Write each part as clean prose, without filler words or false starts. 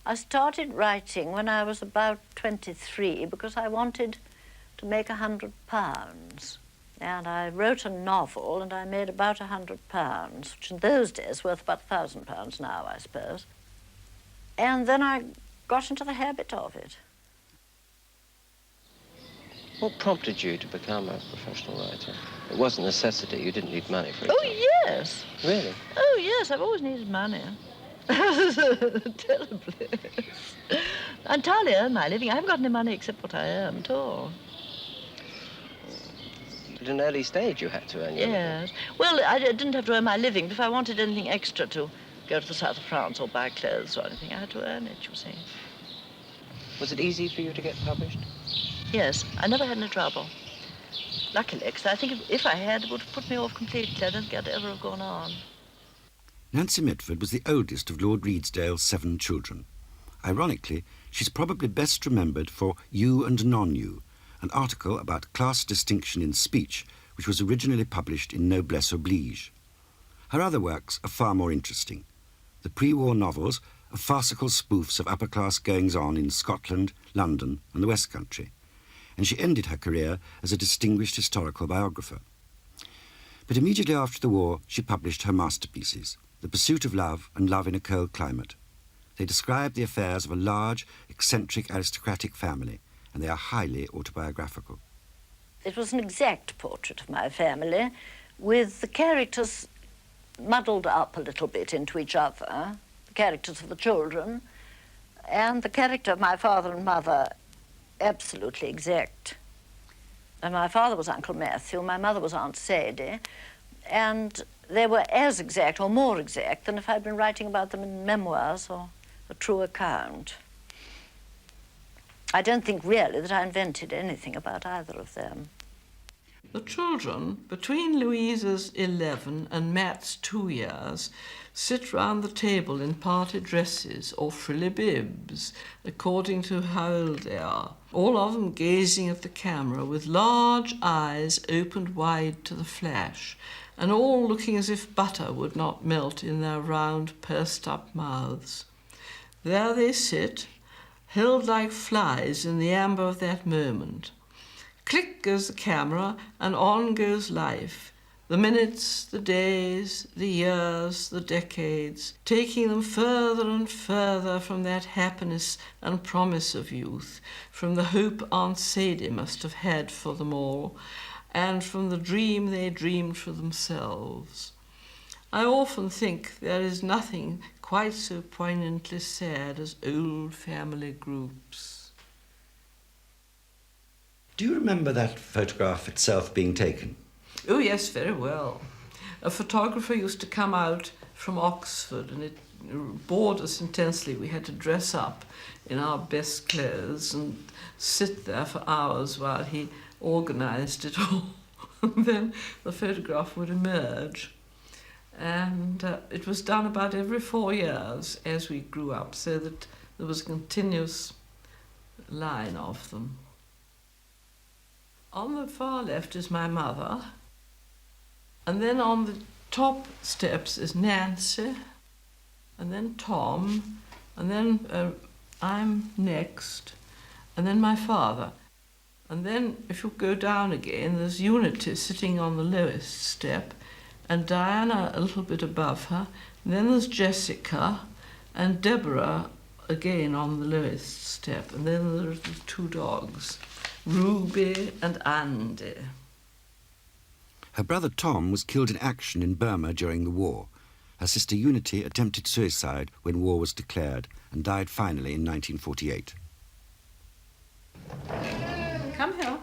I started writing when I was about 23 because I wanted to make £100. And I wrote a novel and I made about £100, which in those days worth about £1,000 now, I suppose. And then I got into the habit of it. What prompted you to become a professional writer? It wasn't necessity. You didn't need money for it. Oh, yes. Really? Oh, yes, I've always needed money. Terribly. I entirely earn my living. I haven't got any money except what I earn at all. At an early stage, you had to earn your living. Yes. Well, I didn't have to earn my living, but if I wanted anything extra to go to the south of France or buy clothes or anything, I had to earn it, you see. Was it easy for you to get published? Yes, I never had any trouble. Luckily, because I think if I had, it would have put me off completely. I don't think I'd ever have gone on. Nancy Mitford was the oldest of Lord Redesdale's 7 children. Ironically, she's probably best remembered for You and Non-You, an article about class distinction in speech which was originally published in Noblesse Oblige. Her other works are far more interesting. The pre-war novels are farcical spoofs of upper-class goings-on in Scotland, London and the West Country, and she ended her career as a distinguished historical biographer. But immediately after the war, she published her masterpieces, The Pursuit of Love and Love in a Cold Climate. They describe the affairs of a large, eccentric aristocratic family, and they are highly autobiographical. It was an exact portrait of my family, with the characters muddled up a little bit into each other, the characters of the children, and the character of my father and mother absolutely exact. And my father was Uncle Matthew, my mother was Aunt Sadie, and they were as exact or more exact than if I'd been writing about them in memoirs or a true account. I don't think really that I invented anything about either of them. The children, between Louisa's 11 and Matt's 2 years, sit round the table in party dresses or frilly bibs, according to how old they are, all of them gazing at the camera with large eyes opened wide to the flash, and all looking as if butter would not melt in their round, pursed-up mouths. There they sit, held like flies in the amber of that moment. Click goes the camera, and on goes life. The minutes, the days, the years, the decades, taking them further and further from that happiness and promise of youth, from the hope Aunt Sadie must have had for them all, and from the dream they dreamed for themselves. I often think there is nothing quite so poignantly sad as old family groups. Do you remember that photograph itself being taken? Oh, yes, very well. A photographer used to come out from Oxford, and it bored us intensely. We had to dress up in our best clothes and sit there for hours while he organised it all. And then the photograph would emerge. And it was done about every 4 years as we grew up, so that there was a continuous line of them. On the far left is my mother, and then on the top steps is Nancy, and then Tom, and then I'm next, and then my father. And then if you go down again, there's Unity sitting on the lowest step, and Diana a little bit above her. And then there's Jessica, and Deborah again on the lowest step, and then there's the 2 dogs, Ruby and Andy. Her brother Tom was killed in action in Burma during the war. Her sister Unity attempted suicide when war was declared and died finally in 1948. Come here.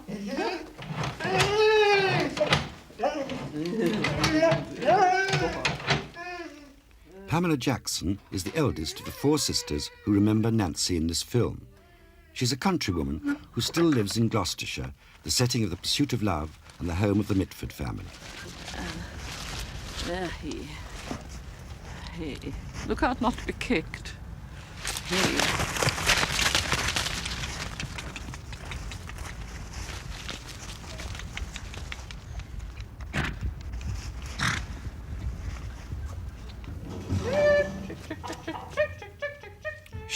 Pamela Jackson is the eldest of the 4 sisters who remember Nancy in this film. She's a countrywoman who still lives in Gloucestershire, the setting of The Pursuit of Love and the home of the Mitford family. There he. Look out not to be kicked. He.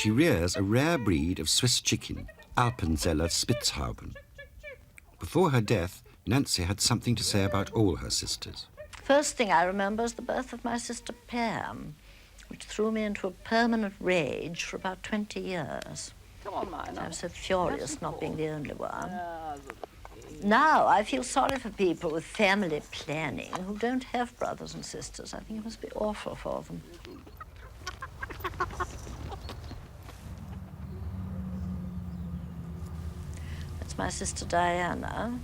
She rears a rare breed of Swiss chicken, Alpenzeller Spitzhauben. Before her death, Nancy had something to say about all her sisters. First thing I remember is the birth of my sister Pam, which threw me into a permanent rage for about 20 years. Come on, Mine. I was so furious not being the only one. Now I feel sorry for people with family planning who don't have brothers and sisters. I think it must be awful for them. That's my sister Diana,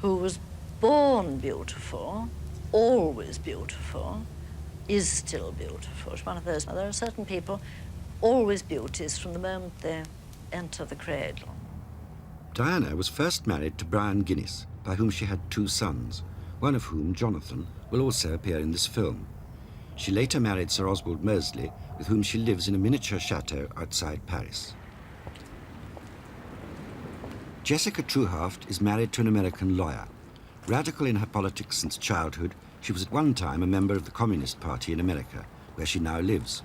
who was born beautiful, always beautiful, is still beautiful. She's one of those. There are certain people, always beauties from the moment they enter the cradle. Diana was first married to Brian Guinness, by whom she had 2 sons, one of whom, Jonathan, will also appear in this film. She later married Sir Oswald Mosley, with whom she lives in a miniature chateau outside Paris. Jessica Truehaft is married to an American lawyer. Radical in her politics since childhood, she was at one time a member of the Communist Party in America, where she now lives.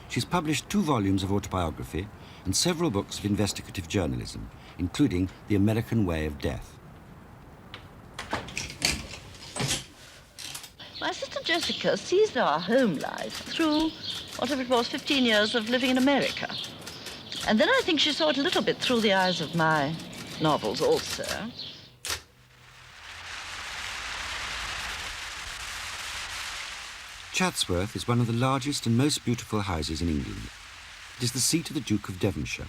She's published 2 volumes of autobiography and several books of investigative journalism, including The American Way of Death. My sister Jessica sees our home life through, whatever it was, 15 years of living in America. And then I think she saw it a little bit through the eyes of my novels also. Chatsworth is one of the largest and most beautiful houses in England. It is the seat of the Duke of Devonshire.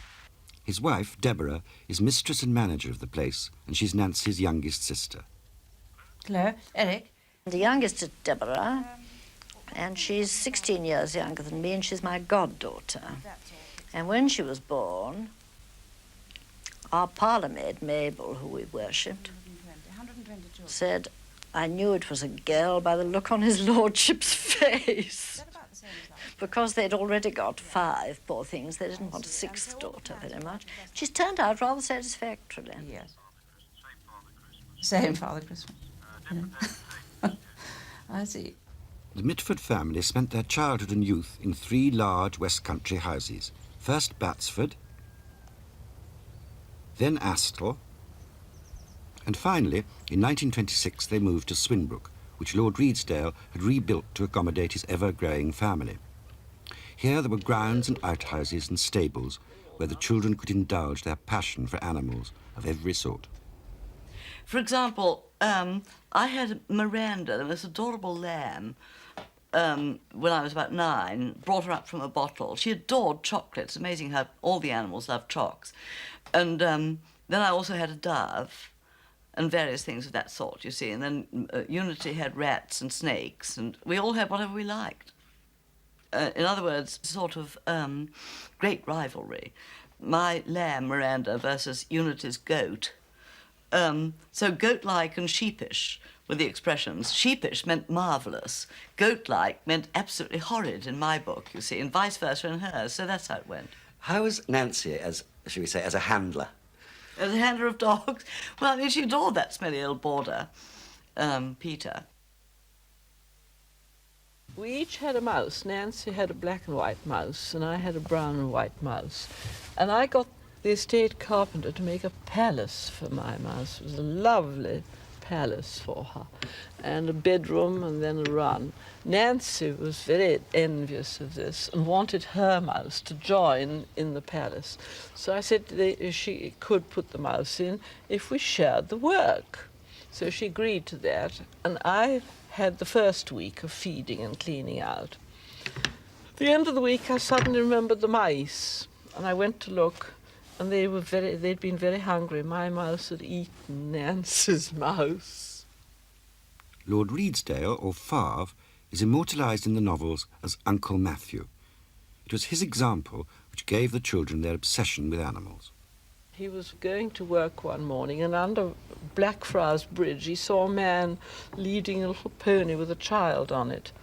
His wife, Deborah, is mistress and manager of the place, and she's Nancy's youngest sister. Hello, Eric. The youngest is Deborah, and she's 16 years younger than me, and she's my goddaughter. And when she was born, our parlour maid, Mabel, who we worshipped, said, I knew it was a girl by the look on his lordship's face. Because they'd already got 5, poor things. They didn't want a 6th daughter very much. She's turned out rather satisfactorily. Yes. Same Father Christmas. Yeah. I see. The Mitford family spent their childhood and youth in 3 large West Country houses. First Batsford, then Astle, and finally, in 1926, they moved to Swinbrook, which Lord Redesdale had rebuilt to accommodate his ever-growing family. Here there were grounds and outhouses and stables where the children could indulge their passion for animals of every sort. For example, I had Miranda, the most adorable lamb, when I was about 9, brought her up from a bottle. She adored chocolates. Amazing how all the animals love chocks. And then I also had a dove and various things of that sort, you see. And then Unity had rats and snakes, and we all had whatever we liked. In other words, sort of great rivalry. My lamb, Miranda, versus Unity's goat. So goat-like and sheepish were the expressions. Sheepish meant marvellous. Goat-like meant absolutely horrid in my book, you see, and vice versa in hers. So that's how it went. How was Nancy, as, shall we say, as a handler? As a handler of dogs? Well, I mean, she adored that smelly old boarder, Peter. We each had a mouse. Nancy had a black and white mouse, and I had a brown and white mouse. And I got the estate carpenter to make a palace for my mouse. It was a lovely palace for her, and a bedroom and then a run. Nancy was very envious of this and wanted her mouse to join in the palace. So I said she could put the mouse in if we shared the work. So she agreed to that, and I had the first week of feeding and cleaning out. At the end of the week, I suddenly remembered the mice, and I went to look, and they'd been very hungry. My mouse had eaten Nancy's mouse. Lord Redesdale, or Favre, is immortalised in the novels as Uncle Matthew. It was his example which gave the children their obsession with animals. He was going to work one morning, and under Blackfriars Bridge he saw a man leading a little pony with a child on it.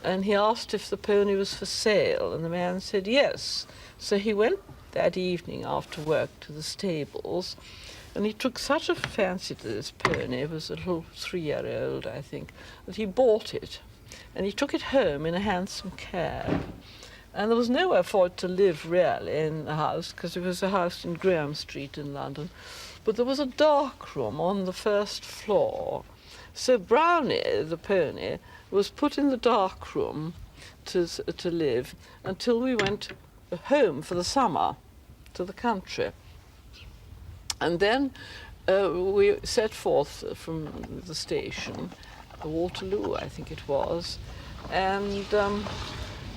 And he asked if the pony was for sale, and the man said yes. So he went that evening after work to the stables, and he took such a fancy to this pony, it was a little 3-year-old, I think, that he bought it. And he took it home in a hansom cab. And there was nowhere for it to live, really, in the house, because it was a house in Graham Street in London. But there was a dark room on the first floor. So Brownie, the pony, was put in the dark room to live until we went home for the summer to the country. And then we set forth from the station, Waterloo, I think it was, and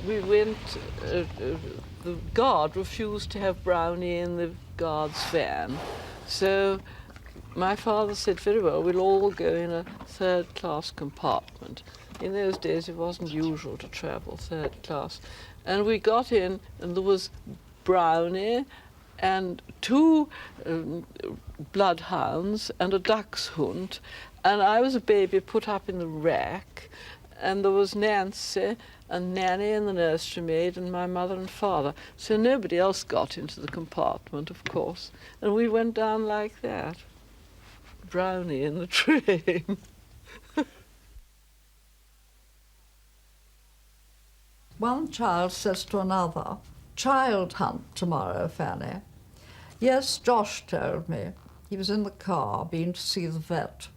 we went, the guard refused to have Brownie in the guard's van. So my father said, very well, we'll all go in a third-class compartment. In those days, it wasn't usual to travel third class. And we got in, and there was Brownie and two bloodhounds and a dachshund. And I was a baby put up in the rack. And there was Nancy and Nanny and the nursery maid and my mother and father. So nobody else got into the compartment, of course. And we went down like that. Brownie in the train. One child says to another, "Child hunt tomorrow, Fanny." "Yes, Josh told me. He was in the car, been to see the vet."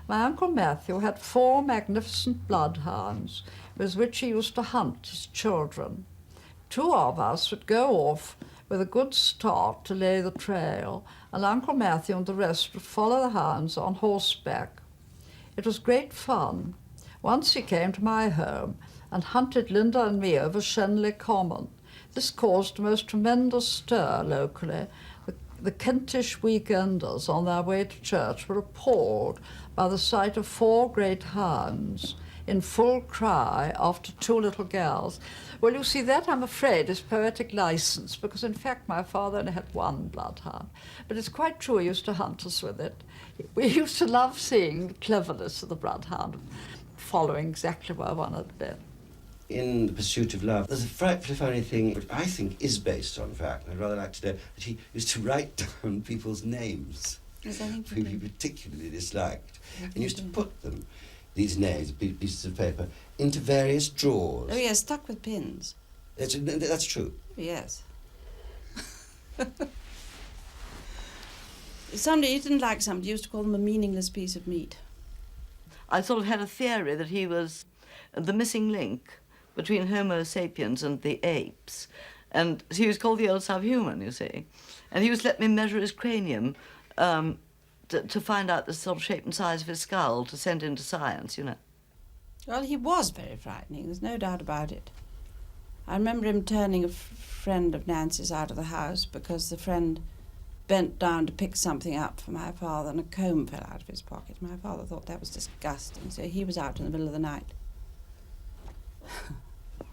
My Uncle Matthew had 4 magnificent bloodhounds with which he used to hunt his children. 2 of us would go off with a good start to lay the trail, and Uncle Matthew and the rest would follow the hounds on horseback. It was great fun. Once he came to my home and hunted Linda and me over Shenley Common. This caused a most tremendous stir locally. The Kentish weekenders on their way to church were appalled by the sight of 4 great hounds in full cry after 2 little girls. Well, you see, that, I'm afraid, is poetic license, because in fact my father only had 1 bloodhound. But it's quite true he used to hunt us with it. We used to love seeing the cleverness of the bloodhound, following exactly where one had been. In The Pursuit of Love, there's a frightfully funny thing which I think is based on fact, and I'd rather like to know, that he used to write down people's names, who he particularly disliked, and used to put them, these names, pieces of paper, into various drawers. Oh, yes, stuck with pins. That's true. Yes. Somebody, he didn't like somebody, used to call them a meaningless piece of meat. I sort of had a theory that he was the missing link between Homo sapiens and the apes. And he was called the old subhuman, you see. And he used to let me measure his cranium to find out the sort of shape and size of his skull to send into science, you know. Well, he was very frightening, there's no doubt about it. I remember him turning a friend of Nancy's out of the house because the friend bent down to pick something up for my father and a comb fell out of his pocket. My father thought that was disgusting, so he was out in the middle of the night.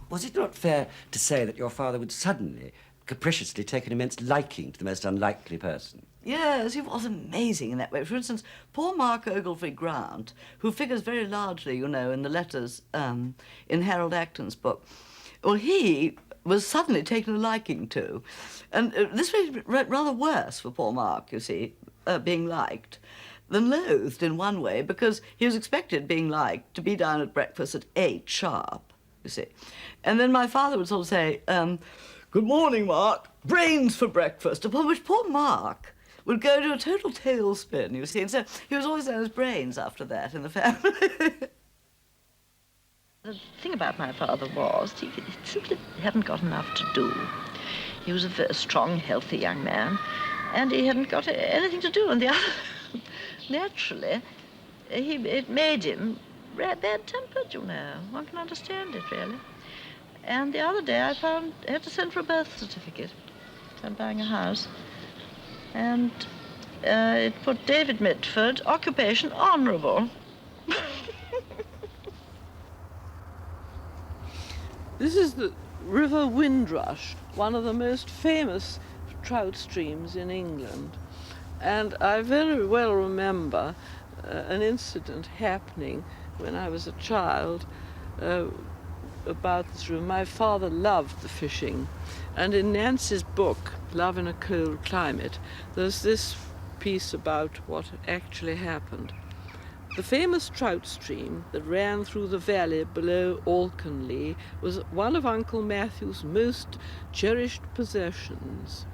Was it not fair to say that your father would suddenly, capriciously take an immense liking to the most unlikely person? Yes, he was amazing in that way. For instance, poor Mark Ogilvy Grant, who figures very largely, you know, in the letters in Harold Acton's book, well, he was suddenly taken a liking to. And this was rather worse for poor Mark, you see, being liked, than loathed in one way, because he was expected, being liked, to be down at breakfast at 8 sharp, you see. And then my father would sort of say, "Good morning, Mark, brains for breakfast," upon which poor Mark would go to a total tailspin, you see. And so he was always known as Brains after that in the family. The thing about my father was he simply hadn't got enough to do. He was a very strong, healthy young man, and he hadn't got anything to do. And the other, naturally, it made him bad-tempered, you know. One can understand it, really. And the other day I had to send for a birth certificate. I'm buying a house. And it put David Mitford, occupation honourable. This is the River Windrush, one of the most famous trout streams in England. And I very well remember an incident happening when I was a child about this river. My father loved the fishing. And in Nancy's book, Love in a Cold Climate, there's this piece about what actually happened. The famous trout stream that ran through the valley below Alconley was one of Uncle Matthew's most cherished possessions.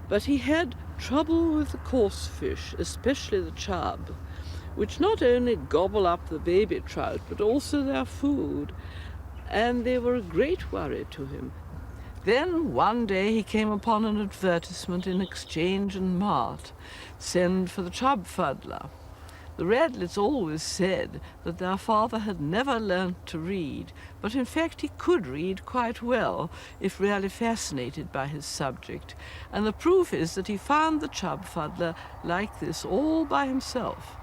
But he had trouble with the coarse fish, especially the chub, which not only gobble up the baby trout, but also their food, and they were a great worry to him. Then one day he came upon an advertisement in Exchange and Mart, send for the chub fuddler. The Radlets always said that their father had never learnt to read, but in fact he could read quite well, if really fascinated by his subject, and the proof is that he found the chub fuddler like this all by himself.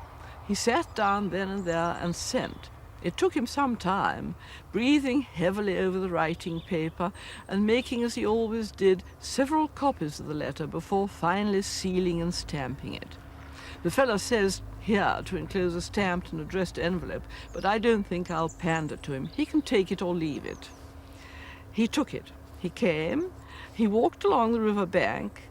He sat down then and there and sent. It took him some time, breathing heavily over the writing paper and making, as he always did, several copies of the letter before finally sealing and stamping it. The fellow says here to enclose a stamped and addressed envelope, but I don't think I'll pander to him. He can take it or leave it. He took it. He came, he walked along the river bank,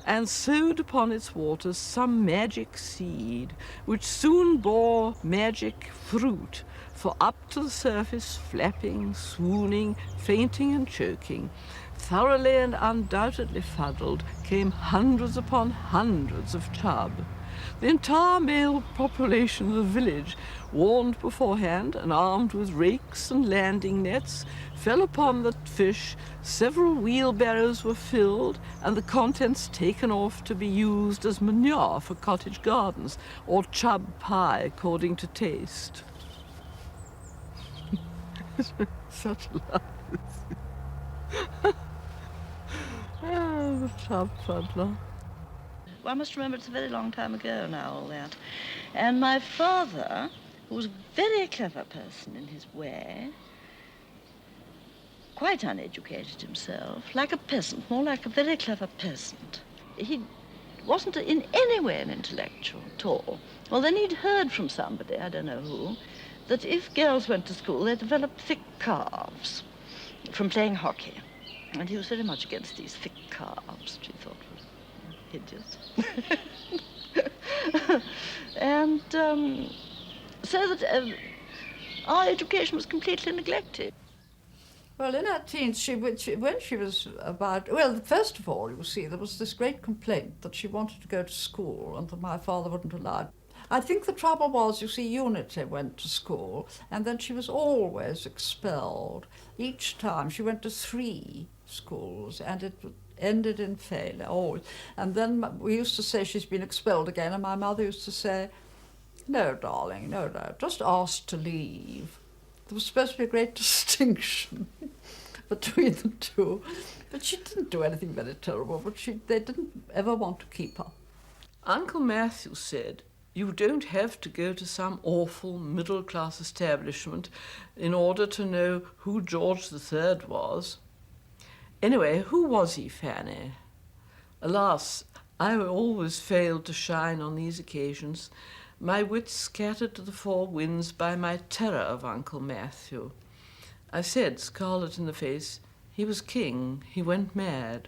and sowed upon its waters some magic seed, which soon bore magic fruit, for up to the surface, flapping, swooning, fainting and choking, thoroughly and undoubtedly fuddled, came hundreds upon hundreds of chub. The entire male population of the village, warned beforehand and armed with rakes and landing nets, fell upon the fish, several wheelbarrows were filled, and the contents taken off to be used as manure for cottage gardens, or chub pie according to taste. Such a laugh. Oh, the chub fuddler. Well, I must remember it's a very long time ago now, all that. And my father, who was a very clever person in his way, quite uneducated himself, like a peasant, more like a very clever peasant. He wasn't in any way an intellectual at all. Well, then he'd heard from somebody, I don't know who, that if girls went to school, they developed thick calves from playing hockey. And he was very much against these thick calves, which he thought was hideous. And so that our education was completely neglected. Well, in her teens, when she was about, well, first of all, you see, there was this great complaint that she wanted to go to school and that my father wouldn't allow it. I think the trouble was, you see, Unity went to school and then she was always expelled. Each time she went to 3 schools and it ended in failure, always. And then we used to say she's been expelled again, and my mother used to say, no, darling, no, just ask to leave. There was supposed to be a great distinction between the two, but she didn't do anything very terrible, but they didn't ever want to keep her. Uncle Matthew said, you don't have to go to some awful middle-class establishment in order to know who George III was. Anyway, who was he, Fanny? Alas, I always failed to shine on these occasions, my wits scattered to the 4 winds by my terror of Uncle Matthew. I said, scarlet in the face, he was king, he went mad.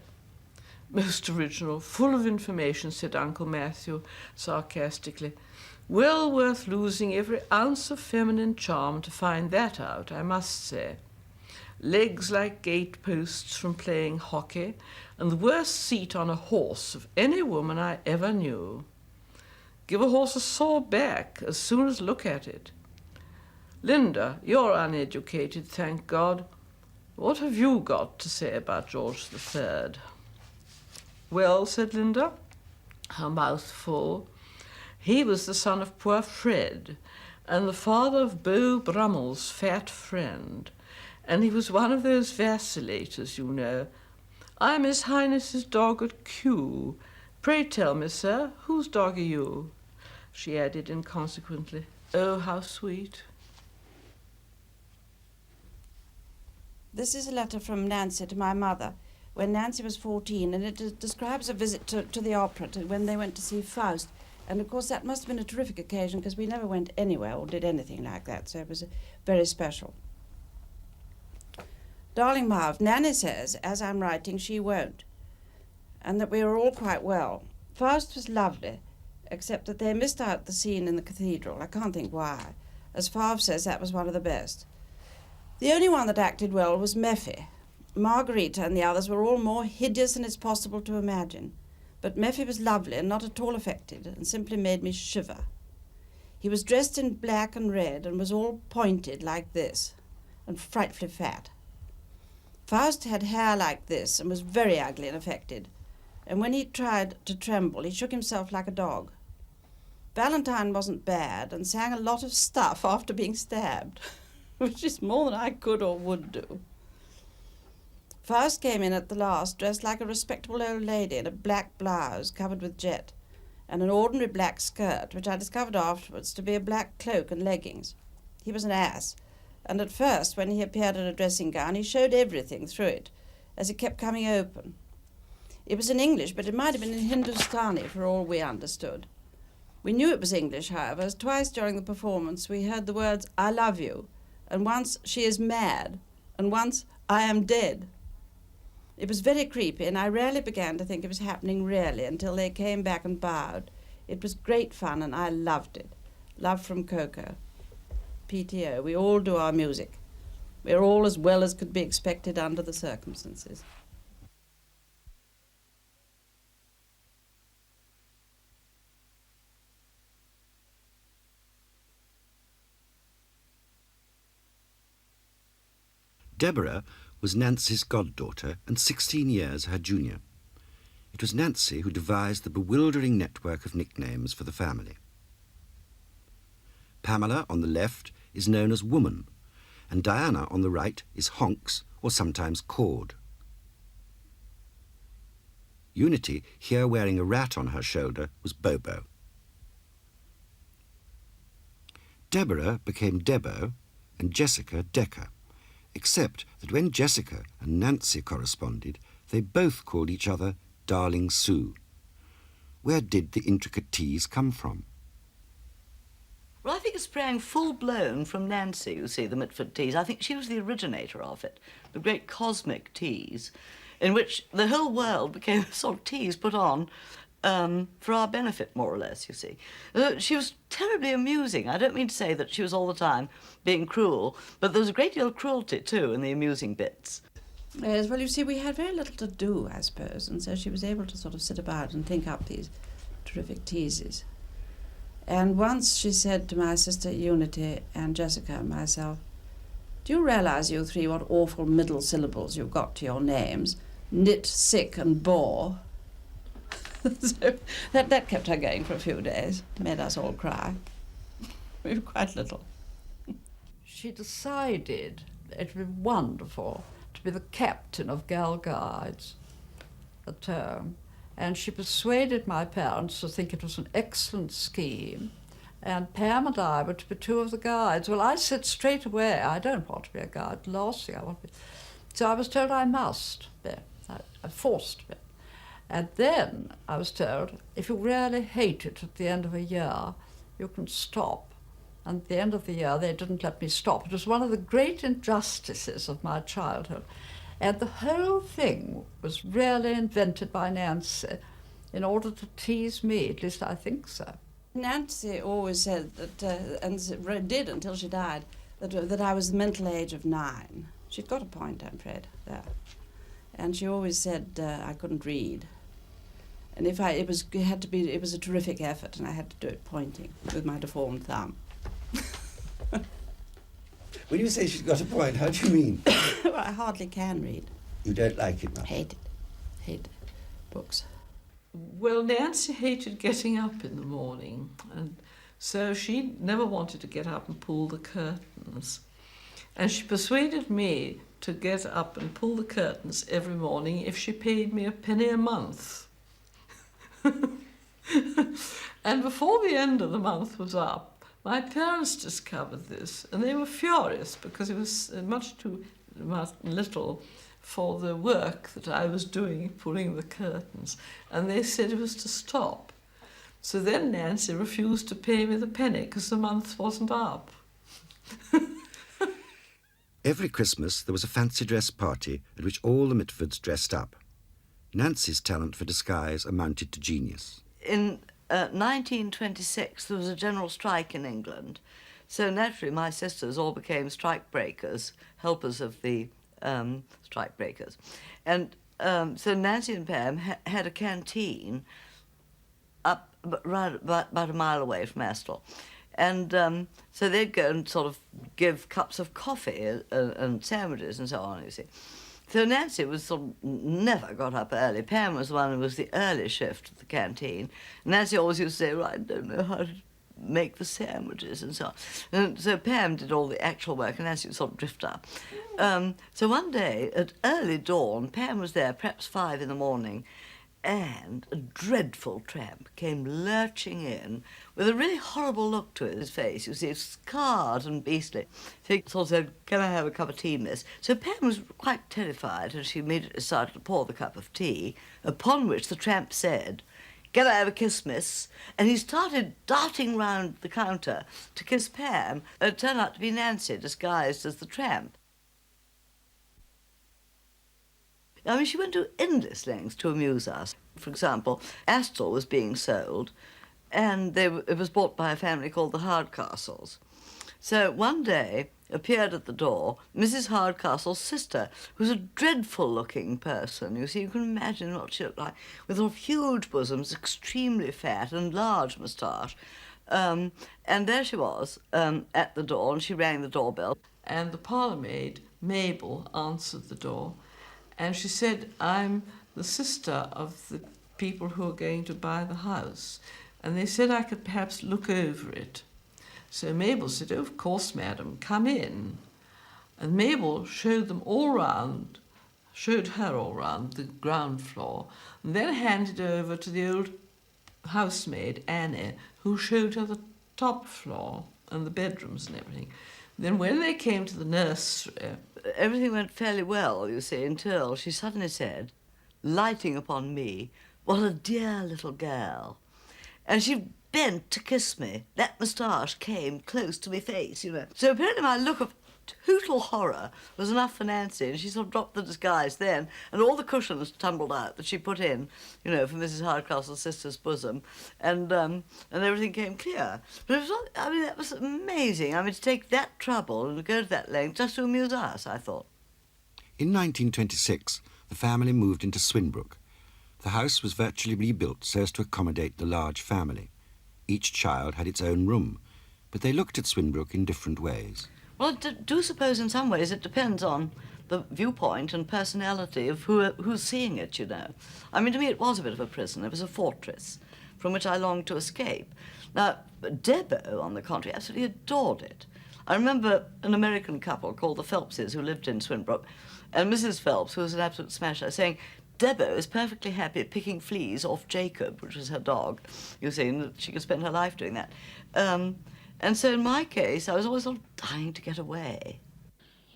Most original, full of information, said Uncle Matthew sarcastically. Well worth losing every ounce of feminine charm to find that out, I must say. Legs like gateposts from playing hockey, and the worst seat on a horse of any woman I ever knew. Give a horse a sore back as soon as look at it. Linda, you're uneducated, thank God. What have you got to say about George III? Well, said Linda, her mouth full, he was the son of poor Fred, and the father of Beau Brummell's fat friend, and he was one of those vacillators, you know. I'm His Highness's dog at Kew. Pray tell me, sir, whose dog are you? She added inconsequently, oh, how sweet. This is a letter from Nancy to my mother when Nancy was 14, and it describes a visit to the opera when they went to see Faust. And of course that must have been a terrific occasion because we never went anywhere or did anything like that, so it was very special. Darling Marv, Nanny says, as I'm writing, she won't, and that we are all quite well. Faust was lovely, except that they missed out the scene in the cathedral. I can't think why. As Favre says, that was one of the best. The only one that acted well was Meffy. Margarita and the others were all more hideous than it's possible to imagine. But Meffy was lovely and not at all affected, and simply made me shiver. He was dressed in black and red and was all pointed like this, and frightfully fat. Faust had hair like this and was very ugly and affected, and when he tried to tremble, he shook himself like a dog. Valentine wasn't bad and sang a lot of stuff after being stabbed, which is more than I could or would do. Faust came in at the last dressed like a respectable old lady in a black blouse covered with jet, and an ordinary black skirt, which I discovered afterwards to be a black cloak and leggings. He was an ass, and at first, when he appeared in a dressing gown, he showed everything through it, as it kept coming open. It was in English, but it might have been in Hindustani for all we understood. We knew it was English, however, as twice during the performance we heard the words, "I love you," and once, "She is mad," and once, "I am dead." It was very creepy, and I rarely began to think it was happening really until they came back and bowed. It was great fun, and I loved it. Love from Coco. PTO, we all do our music. We're all as well as could be expected under the circumstances. Deborah was Nancy's goddaughter and 16 years her junior. It was Nancy who devised the bewildering network of nicknames for the family. Pamela on the left is known as Woman, and Diana on the right is Honks, or sometimes Cord. Unity, here wearing a rat on her shoulder, was Bobo. Deborah became Debo and Jessica Decker, except that when Jessica and Nancy corresponded, they both called each other Darling Sue. Where did the intricate T's come from? Well, I think it sprang full-blown from Nancy, you see, the Mitford teas. I think she was the originator of it, the great cosmic teas, in which the whole world became a sort of teas put on for our benefit, more or less, you see. She was terribly amusing. I don't mean to say that she was all the time being cruel, but there was a great deal of cruelty, too, in the amusing bits. Yes, well, you see, we had very little to do, I suppose, and so she was able to sort of sit about and think up these terrific teases. And once she said to my sister Unity and Jessica and myself, "Do you realise, you three, what awful middle syllables you've got to your names? Knit, sick and bore." So that kept her going for a few days, made us all cry. We were quite little. She decided it would be wonderful to be the captain of Girl Guides at home, and she persuaded my parents to think it was an excellent scheme, and Pam and I were to be two of the guides. Well, I said straight away, I don't want to be a guide. The last thing I want to be. So I was told I must be. I forced to be. And then I was told, if you really hate it at the end of a year, you can stop. And at the end of the year, they didn't let me stop. It was one of the great injustices of my childhood. And the whole thing was really invented by Nancy in order to tease me, at least I think so. Nancy always said that, and did until she died, that I was the mental age of 9. She'd got a point, I'm afraid, there. And she always said I couldn't read. And it was a terrific effort, and I had to do it pointing with my deformed thumb. When you say she's got a point, how do you mean? Well, I hardly can read. You don't like it much? Hate it. Hate books. Well, Nancy hated getting up in the morning, and so she never wanted to get up and pull the curtains. And she persuaded me to get up and pull the curtains every morning if she paid me a penny a month. And before the end of the month was up, my parents discovered this, and they were furious because it was much too little for the work that I was doing, pulling the curtains, and they said it was to stop. So then Nancy refused to pay me the penny because the month wasn't up. Every Christmas there was a fancy dress party at which all the Mitfords dressed up. Nancy's talent for disguise amounted to genius. In 1926, there was a general strike in England. So naturally, my sisters all became strike breakers, helpers of the strike breakers. And so Nancy and Pam had a canteen up about a mile away from Astle. And so they'd go and sort of give cups of coffee and sandwiches and so on, you see. So Nancy was sort of never got up early. Pam was the one who was the early shift at the canteen. Nancy always used to say, well, I don't know how to make the sandwiches and so on. And so Pam did all the actual work and Nancy would sort of drift up. So one day at early dawn, Pam was there, perhaps 5 in the morning, and a dreadful tramp came lurching in with a really horrible look to his face. You see, scarred and beastly. So he sort of said, can I have a cup of tea, miss? So Pam was quite terrified and she immediately started to pour the cup of tea, upon which the tramp said, can I have a kiss, miss? And he started darting round the counter to kiss Pam. It turned out to be Nancy, disguised as the tramp. I mean, she went to endless lengths to amuse us. For example, Astle was being sold, and it was bought by a family called the Hardcastles. So one day appeared at the door Mrs. Hardcastle's sister, who's a dreadful-looking person. You see, you can imagine what she looked like, with sort of huge bosoms, extremely fat, and large moustache. And there she was at the door, and she rang the doorbell. And the parlour maid, Mabel, answered the door. And she said, I'm the sister of the people who are going to buy the house. And they said I could perhaps look over it. So Mabel said, oh, of course, madam, come in. And Mabel showed her all round the ground floor, and then handed over to the old housemaid, Annie, who showed her the top floor and the bedrooms and everything. Then when they came to the nursery, everything went fairly well, you see, until she suddenly said, lighting upon me, what a dear little girl. And she bent to kiss me. That moustache came close to my face, you know. So apparently my look of total horror was enough for Nancy, and she sort of dropped the disguise then, and all the cushions tumbled out that she put in, you know, for Mrs. Hardcastle's sister's bosom, and everything came clear. But it was, I mean, that was amazing. I mean, to take that trouble and go to that length just to amuse us, I thought. In 1926, the family moved into Swinbrook. The house was virtually rebuilt so as to accommodate the large family. Each child had its own room, but they looked at Swinbrook in different ways. Well, I do suppose in some ways it depends on the viewpoint and personality of who's seeing it, you know. I mean, to me it was a bit of a prison. It was a fortress from which I longed to escape. Now, Debo, on the contrary, absolutely adored it. I remember an American couple called the Phelpses who lived in Swinbrook, and Mrs. Phelps, who was an absolute smasher, saying, Debo is perfectly happy picking fleas off Jacob, which was her dog, you see, and she could spend her life doing that. And so in my case, I was always sort of dying to get away.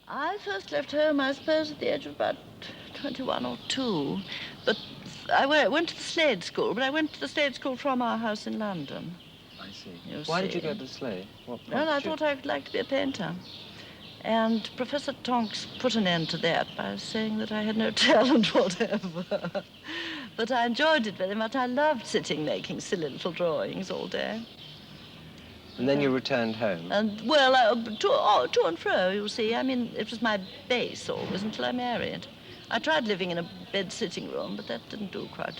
I first left home, I suppose, at the age of about 21 or 2. But I went to the Slade School, but I went to the Slade School from our house in London. I see. Why did you go to Slade? Well, I thought I would like to be a painter. And Professor Tonks put an end to that by saying that I had no talent whatever. But I enjoyed it very much. I loved sitting making silly little drawings all day. And then you returned home? And, well, to and fro, you see. I mean, it was my base always until I married. I tried living in a bed-sitting room, but that didn't do quite.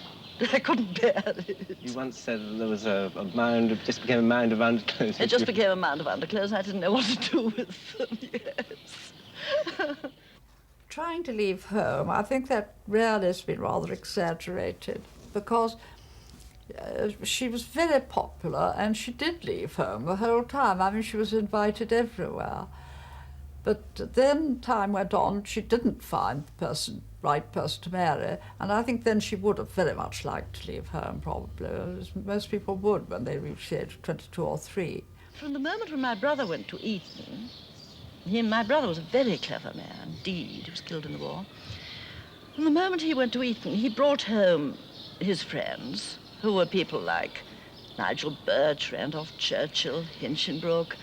I couldn't bear it. You once said that there was a mound, it just became a mound of underclothes. It just became a mound of underclothes. I didn't know what to do with them, yes. Trying to leave home, I think that really has been rather exaggerated, because she was very popular and she did leave home the whole time. I mean, she was invited everywhere. But then time went on, she didn't find the right person to marry, and I think then she would have very much liked to leave home, probably, as most people would when they reached the age of 22 or 3. From the moment when my brother went to Eton, my brother was a very clever man, indeed. He was killed in the war. From the moment he went to Eton, he brought home his friends, who were people like Nigel Birch, Randolph Churchill, Hinchinbrook,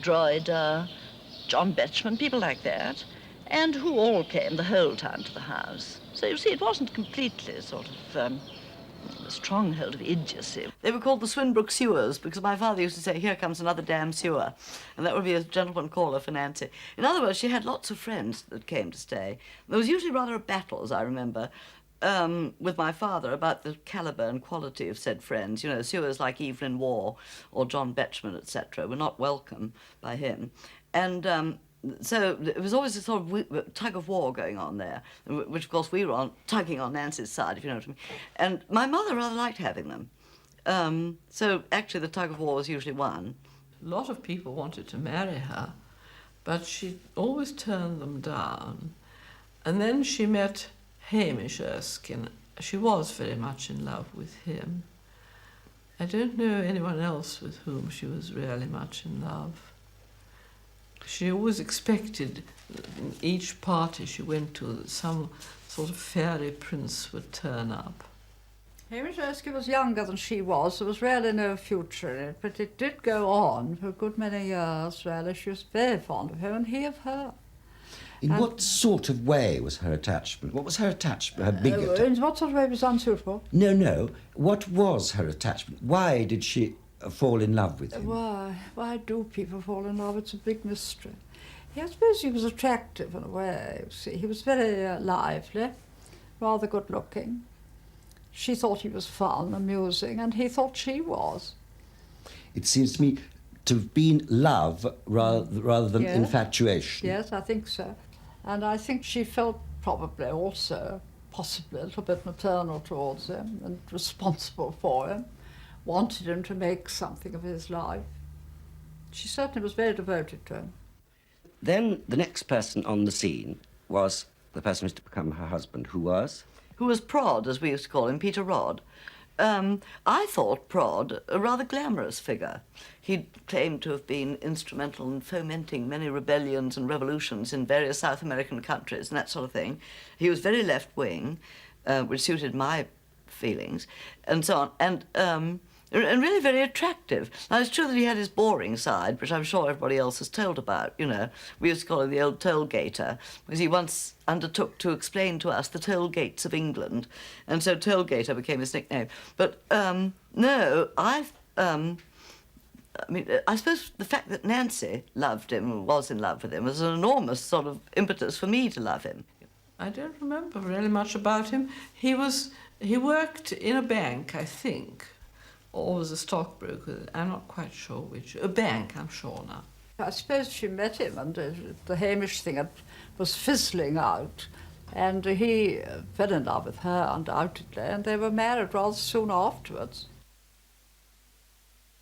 Droider, John Betchman, people like that, and who all came the whole time to the house. So you see, it wasn't completely sort of a stronghold of idiocy. They were called the Swinbrook Sewers because my father used to say, here comes another damn sewer. And that would be a gentleman caller for Nancy. In other words, she had lots of friends that came to stay. There was usually rather a battle, as I remember, with my father about the calibre and quality of said friends. You know, sewers like Evelyn Waugh or John Betchman, etc., were not welcome by him. And so it was always a sort of tug of war going on there, which of course we were tugging on Nancy's side, if you know what I mean. And my mother rather liked having them. So actually the tug of war was usually won. A lot of people wanted to marry her, but she always turned them down. And then she met Hamish Erskine. She was very much in love with him. I don't know anyone else with whom she was really much in love. She always expected in each party she went to that some sort of fairy prince would turn up. Hamish Erskine was younger than she was. There was really no future in it, but it did go on for a good many years, really. She was very fond of him and he of her. In what sort of way was her attachment? What was her attachment, her big attachment? In what sort of way was unsuitable? No. What was her attachment? Why did she fall in love with him? Why do people fall in love? It's a big mystery. I suppose he was attractive in a way, you see. He was very lively, rather good looking. She thought he was fun, amusing, and he thought she was. It seems to me to have been love rather than infatuation. Yes, I think so. And I think she felt probably also, possibly a little bit maternal towards him and responsible for him, wanted him to make something of his life. She certainly was very devoted to him. Then the next person on the scene was the person who was to become her husband, who was? Who was Prod, as we used to call him, Peter Rodd. I thought Prod a rather glamorous figure. He claimed to have been instrumental in fomenting many rebellions and revolutions in various South American countries and that sort of thing. He was very left-wing, which suited my feelings, and so on, and really very attractive. Now, it's true that he had his boring side, which I'm sure everybody else has told about, you know. We used to call him the old toll-gater, because he once undertook to explain to us the toll gates of England, and so toll-gater became his nickname. But, no, I suppose the fact that Nancy loved him, or was in love with him, was an enormous sort of impetus for me to love him. I don't remember really much about him. He worked in a bank, I think, or was a stockbroker. I'm not quite sure which. A bank, I'm sure now. I suppose she met him and the Hamish thing was fizzling out. And he fell in love with her, undoubtedly, and they were married rather soon afterwards.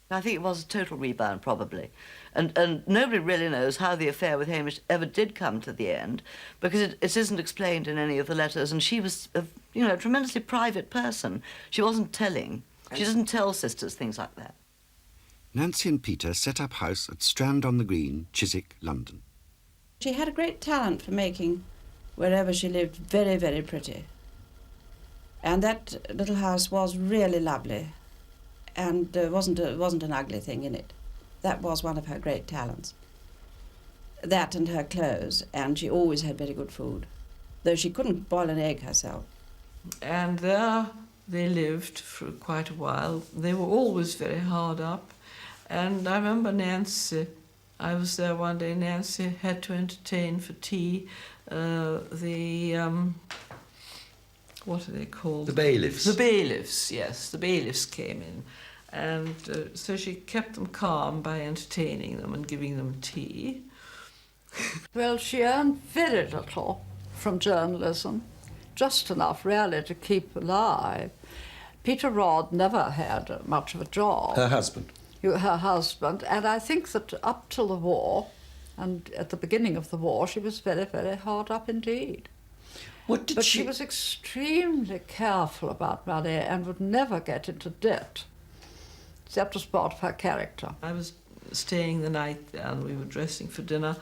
I think it was a total rebound, probably. And nobody really knows how the affair with Hamish ever did come to the end, because it isn't explained in any of the letters, and she was a tremendously private person. She wasn't telling. She doesn't tell sisters things like that. Nancy and Peter set up house at Strand on the Green, Chiswick, London. She had a great talent for making wherever she lived very, very pretty. And that little house was really lovely, and wasn't an ugly thing in it. That was one of her great talents. That and her clothes, and she always had very good food, though she couldn't boil an egg herself. And there they lived for quite a while. They were always very hard up. And I remember Nancy, I was there one day, Nancy had to entertain for tea what are they called? The bailiffs. The bailiffs, yes. The bailiffs came in. And so she kept them calm by entertaining them and giving them tea. Well, she earned very little from journalism, just enough really to keep alive. Peter Rodd never had much of a job. Her husband. Her husband, and I think that up till the war, and at the beginning of the war, she was very, very hard up indeed. But she was extremely careful about money and would never get into debt. That was part of her character. I was staying the night there and we were dressing for dinner,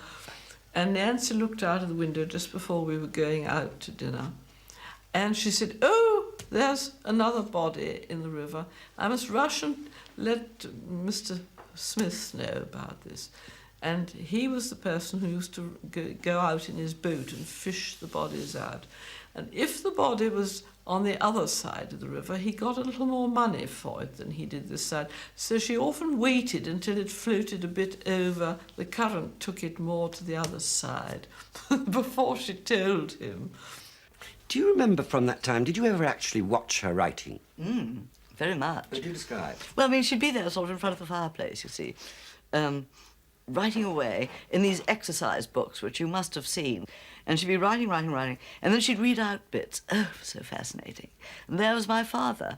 and Nancy looked out of the window just before we were going out to dinner, and she said, "Oh, there's another body in the river. I must rush and let Mr. Smith know about this." And he was the person who used to go out in his boat and fish the bodies out. And if the body was on the other side of the river, he got a little more money for it than he did this side. So she often waited until it floated a bit over, the current took it more to the other side, before she told him. Do you remember from that time, did you ever actually watch her writing? Very much. What do you describe? Well, I mean, she'd be there sort of in front of the fireplace, you see, writing away in these exercise books, which you must have seen. And she'd be writing, and then she'd read out bits. Oh, so fascinating. And there was my father.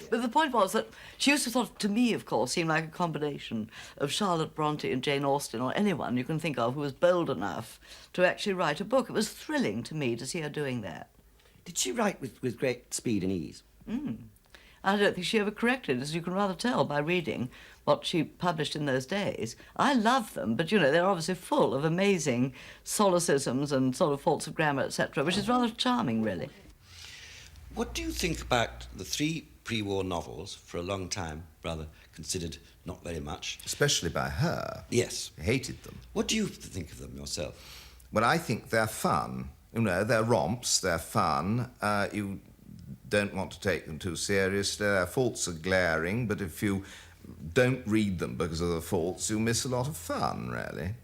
But the point was that she used to sort of, to me, of course, seem like a combination of Charlotte Bronte and Jane Austen, or anyone you can think of who was bold enough to actually write a book. It was thrilling to me to see her doing that. Did she write with great speed and ease? I don't think she ever corrected, as you can rather tell by reading what she published in those days. I love them, but, you know, they're obviously full of amazing solecisms and sort of faults of grammar, etc., which is rather charming, really. What do you think about the 3 pre-war novels, for a long time rather considered not very much? Especially by her. Yes. Hated them. What do you think of them yourself? Well, I think they're fun. You know, they're romps, they're fun. You don't want to take them too seriously. Their faults are glaring, but if you don't read them because of the faults, you miss a lot of fun, really.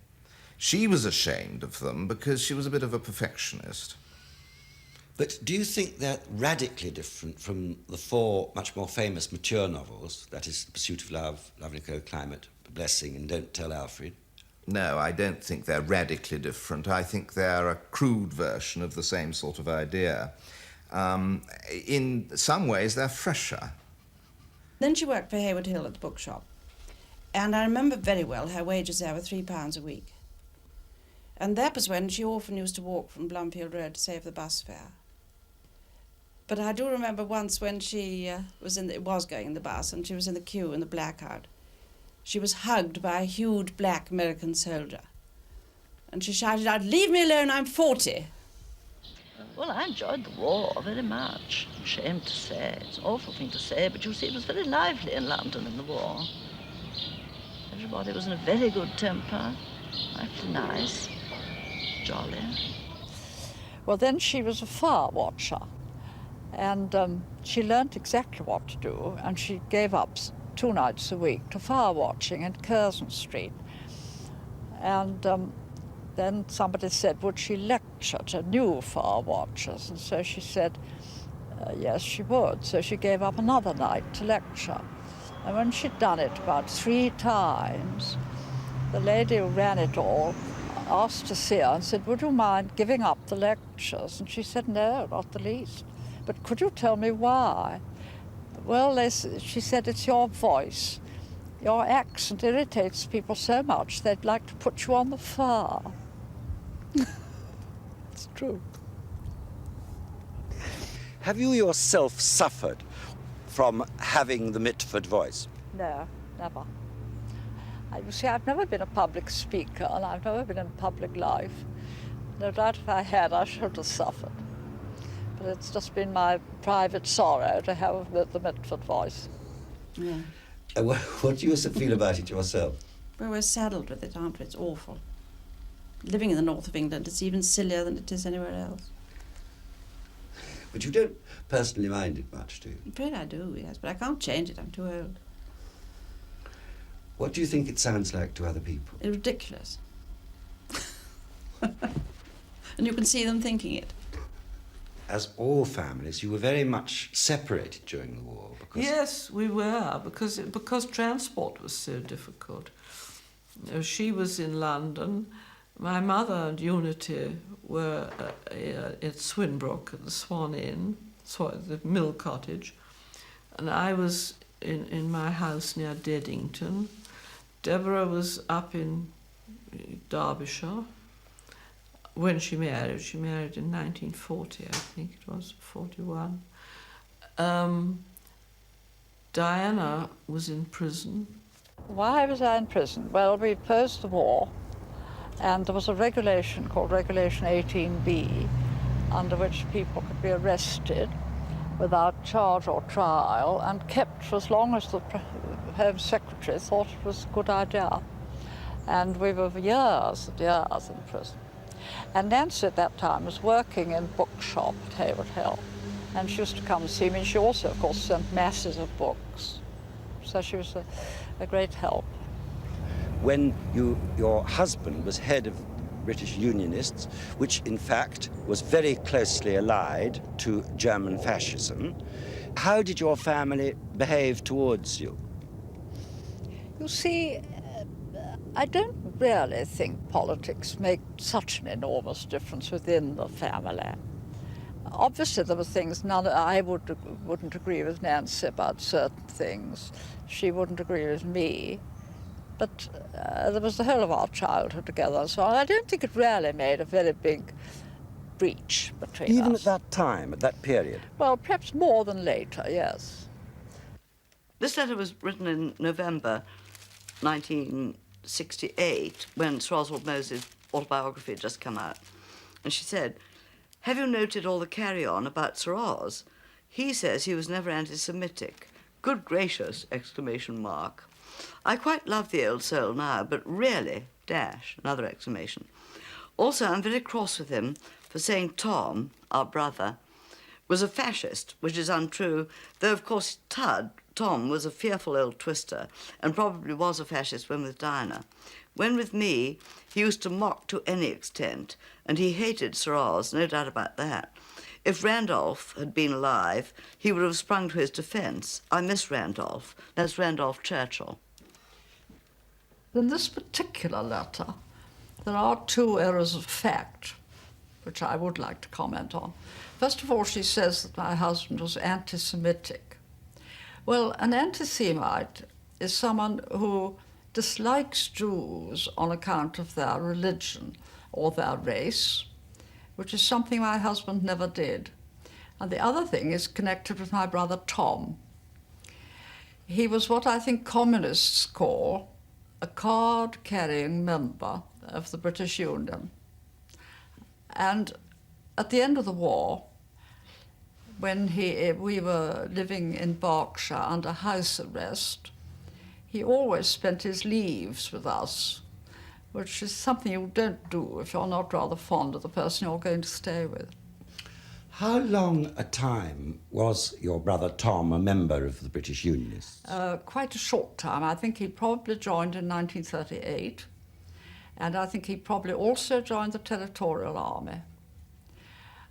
She was ashamed of them because she was a bit of a perfectionist. But do you think they're radically different from the 4 much more famous mature novels, that is, The Pursuit of Love, Love in a Cold Climate, Blessing, and Don't Tell Alfred? No, I don't think they're radically different. I think they're a crude version of the same sort of idea. In some ways, they're fresher. Then she worked for Hayward Hill at the bookshop. And I remember very well her wages there were £3 a week. And that was when she often used to walk from Blumfield Road to save the bus fare. But I do remember once when she was going in the bus and she was in the queue in the blackout. She was hugged by a huge black American soldier. And she shouted out, "Leave me alone, I'm 40. Well, I enjoyed the war very much. Shame to say. It's an awful thing to say, but you see, it was very lively in London in the war. Everybody was in a very good temper, quite nice, jolly. Well, then she was a fire watcher, and she learnt exactly what to do, and she gave up 2 nights a week to fire watching in Curzon Street. And then somebody said, would she lecture to new fire watchers? And so she said, yes, she would. So she gave up another night to lecture. And when she'd done it about 3 times, the lady who ran it all asked to see her and said, would you mind giving up the lectures? And she said, no, not the least. But could you tell me why? Well, she said, it's your voice. Your accent irritates people so much they'd like to put you on the fire. It's true. Have you yourself suffered from having the Mitford voice? No, never. You see, I've never been a public speaker and I've never been in public life. No doubt if I had, I should have suffered. But it's just been my private sorrow to have the Mitford voice. Yeah. What do you feel about it yourself? Well, we're saddled with it, aren't we? It's awful. Living in the north of England, it's even sillier than it is anywhere else. But you don't personally mind it much, do you? I'm afraid I do, yes, but I can't change it. I'm too old. What do you think it sounds like to other people? It's ridiculous. And you can see them thinking it. As all families, you were very much separated during the war. Because Yes, we were, because transport was so difficult. You know, she was in London. My mother and Unity were at Swinbrook at the Swan Inn, the Mill Cottage, and I was in my house near Deddington. Deborah was up in Derbyshire when she married. She married in 1940, I think it was, 41. Diana was in prison. Why was I in prison? Well, we opposed the war, and there was a regulation called Regulation 18B, under which people could be arrested without charge or trial and kept for as long as the Home Secretary thought it was a good idea. And we were years and years in prison. And Nancy at that time was working in bookshop at Hayward Hill. And she used to come and see me. She also, of course, sent masses of books. So she was a great help. When your husband was head of British Unionists, which in fact was very closely allied to German fascism, how did your family behave towards you? You see, I don't really think politics make such an enormous difference within the family. Obviously, there were things I wouldn't agree with Nancy about certain things. She wouldn't agree with me. But there was the whole of our childhood together, so I don't think it really made a very big breach between us. Even at that time, at that period? Well, perhaps more than later, yes. This letter was written in November 1968, when Sir Oswald Mosley's autobiography had just come out. And she said, "Have you noted all the carry-on about Sir Oz? He says he was never anti-Semitic. Good gracious! Exclamation mark. I quite love the old soul now, but really, dash, another exclamation. Also, I'm very cross with him for saying Tom, our brother, was a fascist, which is untrue, though, of course, Tom was a fearful old twister and probably was a fascist when with Diana. When with me, he used to mock to any extent, and he hated Sir Oz, no doubt about that. If Randolph had been alive, he would have sprung to his defence. I miss Randolph. That's Randolph Churchill." In this particular letter, there are two errors of fact, which I would like to comment on. First of all, she says that my husband was anti-Semitic. Well, an anti-Semite is someone who dislikes Jews on account of their religion or their race, which is something my husband never did. And the other thing is connected with my brother Tom. He was what I think communists call a card-carrying member of the British Union. And at the end of the war, when we were living in Berkshire under house arrest, he always spent his leaves with us, which is something you don't do if you're not rather fond of the person you're going to stay with. How long a time was your brother Tom a member of the British Unionists? Quite a short time. I think he probably joined in 1938, and I think he probably also joined the Territorial Army.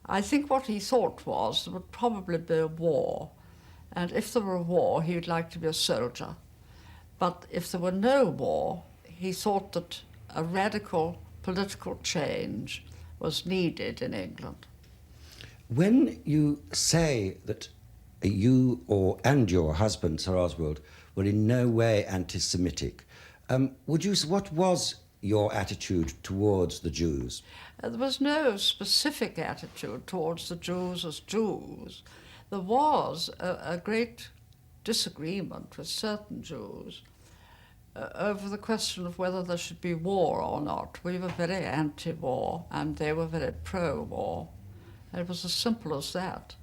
I think what he thought was there would probably be a war, and if there were a war, he would like to be a soldier. But if there were no war, he thought that a radical political change was needed in England. When you say that you and your husband, Sir Oswald, were in no way anti-Semitic, what was your attitude towards the Jews? There was no specific attitude towards the Jews as Jews. There was a great disagreement with certain Jews over the question of whether there should be war or not. We were very anti-war, and they were very pro-war. It was as simple as that.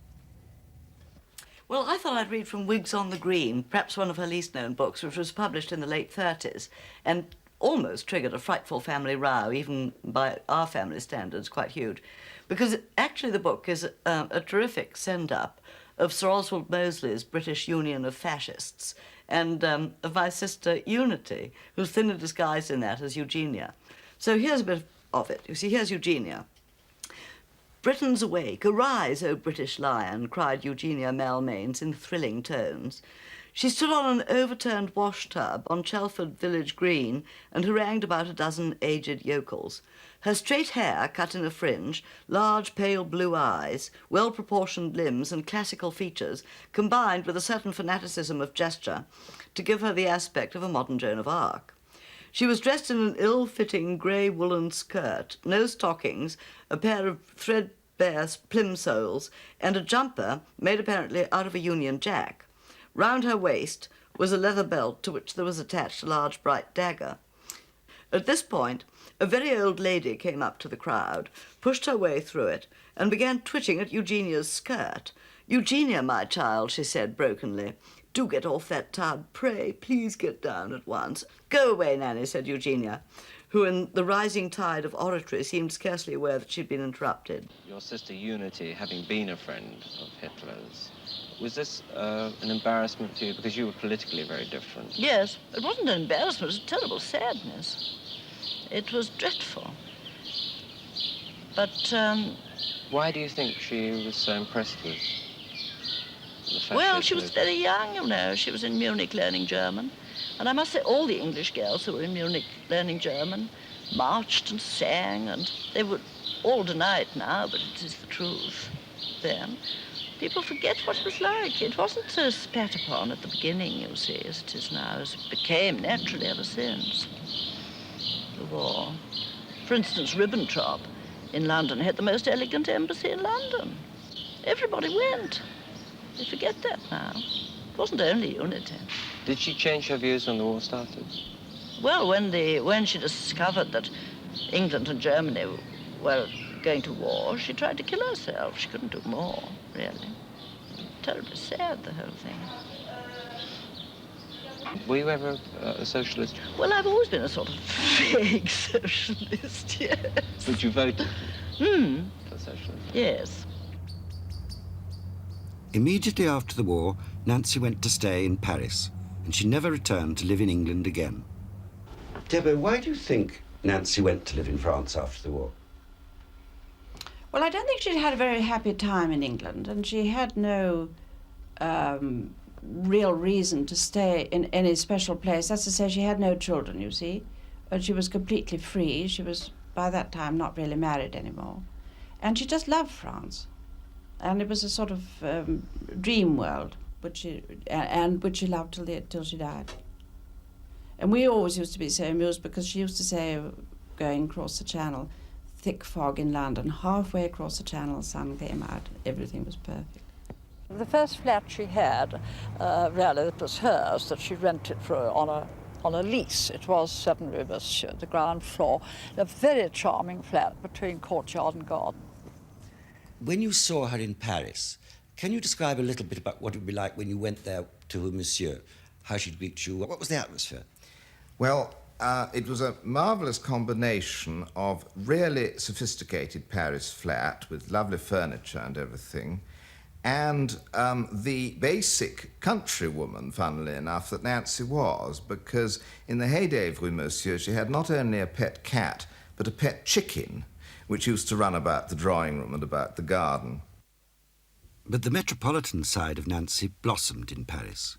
Well, I thought I'd read from Whigs on the Green, perhaps one of her least-known books, which was published in the late 30s, and almost triggered a frightful family row, even by our family standards, quite huge, because actually the book is a terrific send-up of Sir Oswald Mosley's British Union of Fascists, and of my sister Unity, who's thinly disguised in that as Eugenia. So here's a bit of it. You see, here's Eugenia. "Britain's awake, arise, O British lion," cried Eugenia Malmains in thrilling tones. She stood on an overturned wash-tub on Chelford village green and harangued about a dozen aged yokels. Her straight hair, cut in a fringe, large pale blue eyes, well-proportioned limbs and classical features combined with a certain fanaticism of gesture to give her the aspect of a modern Joan of Arc. She was dressed in an ill-fitting grey woolen skirt, no stockings, a pair of threadbare plimsolls, and a jumper made apparently out of a Union Jack. Round her waist was a leather belt to which there was attached a large bright dagger. At this point, a very old lady came up to the crowd, pushed her way through it, and began twitching at Eugenia's skirt. "Eugenia, my child," she said brokenly, Do get off that tub. Pray, please get down at once. Go away, Nanny, said Eugenia, who in the rising tide of oratory seemed scarcely aware that she'd been interrupted. Your sister Unity, having been a friend of Hitler's, was this an embarrassment to you? Because you were politically very different. Yes, it wasn't an embarrassment, it was a terrible sadness. It was dreadful. But, Why do you think she was so impressed with the fact well, that she was very young, you know. She was in Munich learning German. And I must say, all the English girls who were in Munich learning German marched and sang, and they would all deny it now, but it is the truth then. People forget what it was like. It wasn't so spat upon at the beginning, you see, as it is now, as it became naturally ever since the war. For instance, Ribbentrop in London had the most elegant embassy in London. Everybody went. They forget that now. It wasn't only Unity. Did she change her views when the war started? Well, when she discovered that England and Germany were going to war, she tried to kill herself. She couldn't do more, really. Terribly sad, the whole thing. Were you ever a socialist? Well, I've always been a sort of vague socialist, yes. But you voted for socialism? Yes. Immediately after the war, Nancy went to stay in Paris, and she never returned to live in England again. Deborah, why do you think Nancy went to live in France after the war? Well, I don't think she'd had a very happy time in England, and she had no real reason to stay in any special place. That's to say, she had no children, you see, and she was completely free. She was, by that time, not really married anymore. And she just loved France. And it was a sort of dream world, which she loved till she died. And we always used to be so amused because she used to say, going across the channel, thick fog in London, halfway across the channel, sun came out, everything was perfect. The first flat she had, really, it was hers, that she rented on a lease. It was 7 Rue Monsieur, the ground floor, a very charming flat between courtyard and garden. When you saw her in Paris, can you describe a little bit about what it would be like when you went there to Monsieur? How she'd greet you? What was the atmosphere? Well, it was a marvellous combination of really sophisticated Paris flat with lovely furniture and everything, and the basic countrywoman, funnily enough, that Nancy was, because in the heyday of Rue Monsieur, she had not only a pet cat, but a pet chicken, which used to run about the drawing room and about the garden. But the metropolitan side of Nancy blossomed in Paris.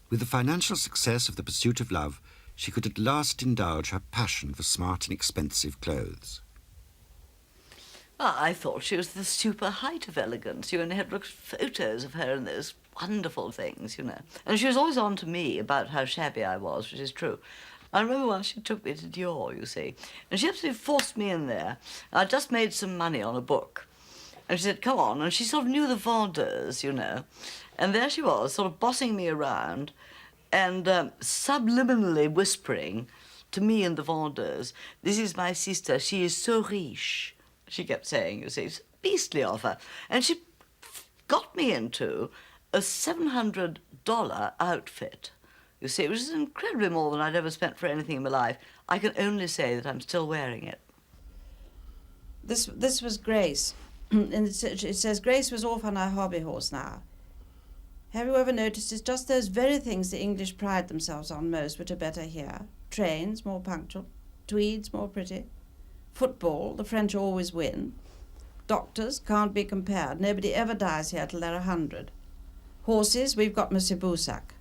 With the financial success of The Pursuit of Love, she could at last indulge her passion for smart and expensive clothes. I thought she was the super height of elegance. You only had looked at photos of her in those wonderful things, you know. And she was always on to me about how shabby I was, which is true. I remember once she took me to Dior, you see, and she absolutely forced me in there. I'd just made some money on a book. And she said, come on, and she sort of knew the vendeurs, you know. And there she was, sort of bossing me around and subliminally whispering to me and the vendeurs, this is my sister, she is so riche, she kept saying, you see. It's beastly of her. And she got me into a $700 outfit. You see, which is incredibly more than I'd ever spent for anything in my life. I can only say that I'm still wearing it. This was Grace. And it says, Grace was off on her hobby horse now. Have you ever noticed it's just those very things the English pride themselves on most which are better here? Trains, more punctual. Tweeds, more pretty. Football, the French always win. Doctors, can't be compared. Nobody ever dies here till they're 100. Horses, we've got Monsieur Boussac.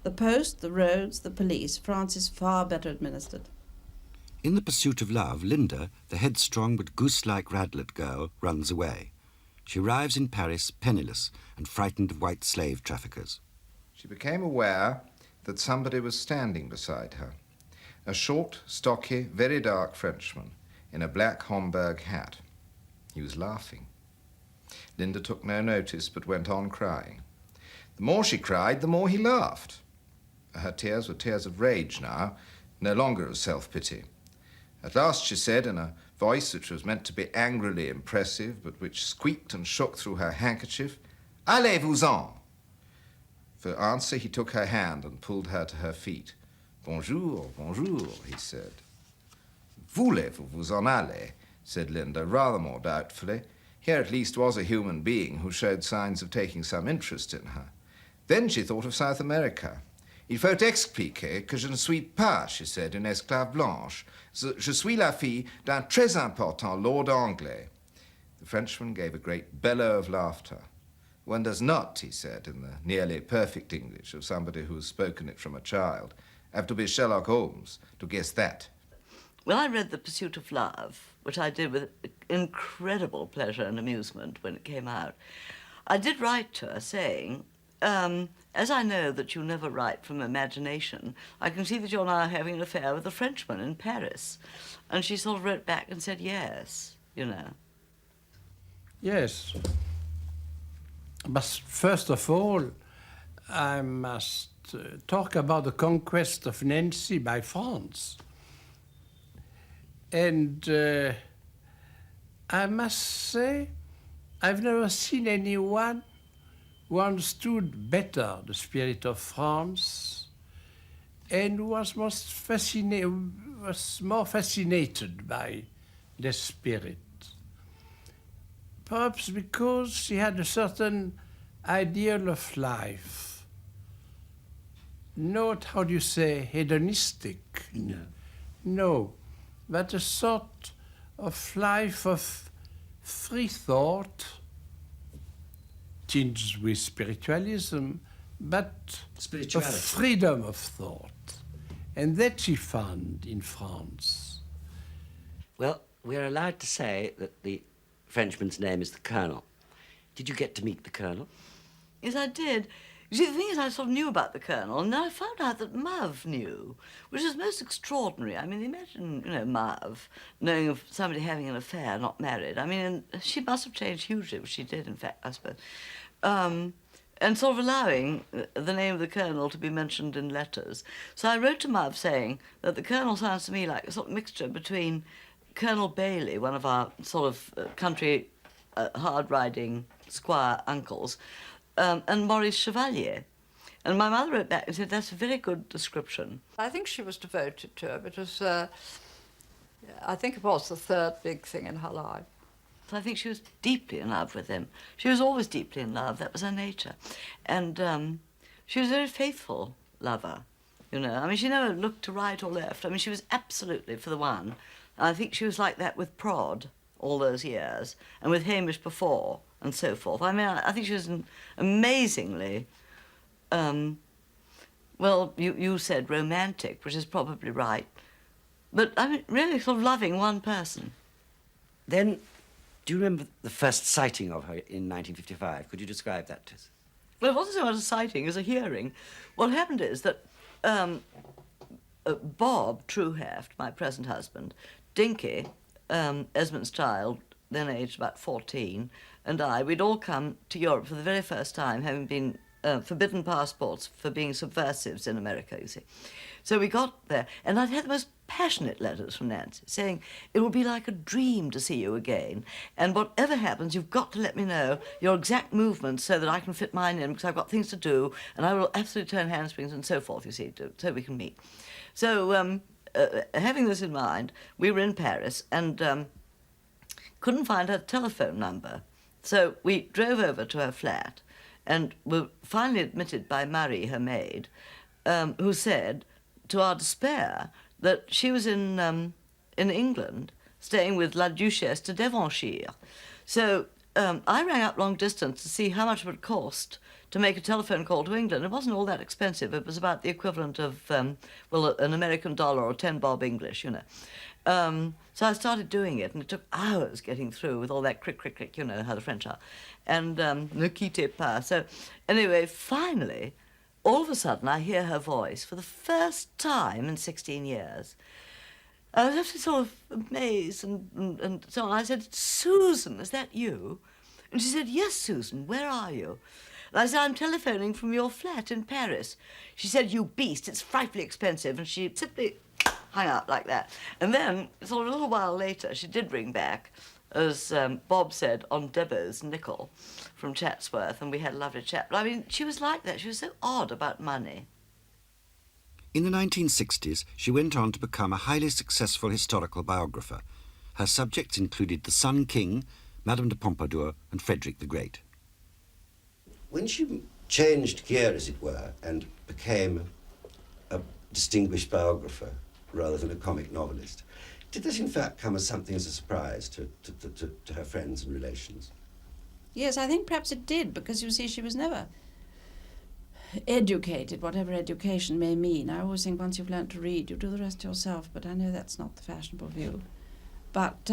The post, the roads, the police, France is far better administered. In The Pursuit of Love, Linda, the headstrong but goose-like Radlett girl, runs away. She arrives in Paris penniless and frightened of white slave traffickers. She became aware that somebody was standing beside her. A short, stocky, very dark Frenchman in a black Homburg hat. He was laughing. Linda took no notice but went on crying. The more she cried, the more he laughed. Her tears were tears of rage now, no longer of self-pity. At last she said, in a voice which was meant to be angrily impressive, but which squeaked and shook through her handkerchief, Allez-vous-en! For answer, he took her hand and pulled her to her feet. Bonjour, bonjour, he said. Voulez-vous vous en aller? Said Linda, rather more doubtfully. Here at least was a human being who showed signs of taking some interest in her. Then she thought of South America. Il faut expliquer que je ne suis pas, she said, une esclave blanche. Je suis la fille d'un très important lord anglais. The Frenchman gave a great bellow of laughter. One does not, he said, in the nearly perfect English of somebody who has spoken it from a child, have to be Sherlock Holmes to guess that. When I read The Pursuit of Love, which I did with incredible pleasure and amusement when it came out, I did write to her saying, as I know that you never write from imagination, I can see that you're now having an affair with a Frenchman in Paris. And she sort of wrote back and said yes, you know. Yes. But first of all, I must talk about the conquest of Nancy by France. And I must say, I've never seen anyone who understood better the spirit of France and who was more fascinated by the spirit. Perhaps because she had a certain ideal of life. Not, how do you say, hedonistic? No. No, but a sort of life of free thought, tinged with spiritualism, but of freedom of thought. And that she found in France. Well, we're allowed to say that the Frenchman's name is the Colonel. Did you get to meet the Colonel? Yes, I did. You see, the thing is, I sort of knew about the Colonel, and then I found out that Mav knew, which is most extraordinary. I mean, imagine, you know, Mav knowing of somebody having an affair, not married. I mean, and she must have changed hugely, which she did, in fact, I suppose. And sort of allowing the name of the Colonel to be mentioned in letters. So I wrote to Mav saying that the Colonel sounds to me like a sort of mixture between Colonel Bailey, one of our sort of country hard-riding squire uncles, and Maurice Chevalier. And my mother wrote back and said, that's a very good description. I think she was devoted to her because I think it was the third big thing in her life. I think she was deeply in love with him. She was always deeply in love. That was her nature. And she was a very faithful lover, you know. I mean, she never looked to right or left. I mean, she was absolutely for the one. And I think she was like that with Prod all those years, and with Hamish before, and so forth. I mean, I think she was an amazingly, well, you said romantic, which is probably right, but I mean, really sort of loving one person. Then, do you remember the first sighting of her in 1955? Could you describe that to us? Well, it wasn't so much a sighting as a hearing. What happened is that Bob Trueheft, my present husband, Dinky, Esmond's child, then aged about 14, and I, we'd all come to Europe for the very first time, having been forbidden passports for being subversives in America, you see. So we got there, and I'd had the most passionate letters from Nancy saying, it will be like a dream to see you again, and whatever happens, you've got to let me know your exact movements so that I can fit mine in, because I've got things to do, and I will absolutely turn handsprings and so forth, you see, so we can meet. So, having this in mind, we were in Paris and couldn't find her telephone number. So we drove over to her flat and were finally admitted by Marie, her maid, who said, to our despair, that she was in England, staying with La Duchesse de Devonshire. So I rang up long distance to see how much it would cost to make a telephone call to England. It wasn't all that expensive. It was about the equivalent of, well, an American dollar or 10 bob English, you know. So I started doing it, and it took hours getting through with all that crick, crick, crick, you know how the French are. And ne quittez pas. So anyway, finally, all of a sudden, I hear her voice for the first time in 16 years. I was actually sort of amazed and so on. I said, Susan, is that you? And she said, yes, Susan, where are you? And I said, I'm telephoning from your flat in Paris. She said, you beast, it's frightfully expensive. And she simply hung up like that. And then, sort of a little while later, she did ring back as Bob said, on Debo's nickel from Chatsworth, and we had a lovely chat. But I mean, she was like that. She was so odd about money. In the 1960s, she went on to become a highly successful historical biographer. Her subjects included the Sun King, Madame de Pompadour, and Frederick the Great. When she changed gear, as it were, and became a distinguished biographer rather than a comic novelist, did this in fact come as something as a surprise to her friends and relations? Yes, I think perhaps it did, because you see, she was never educated, whatever education may mean. I always think once you've learnt to read, you do the rest yourself, but I know that's not the fashionable view. But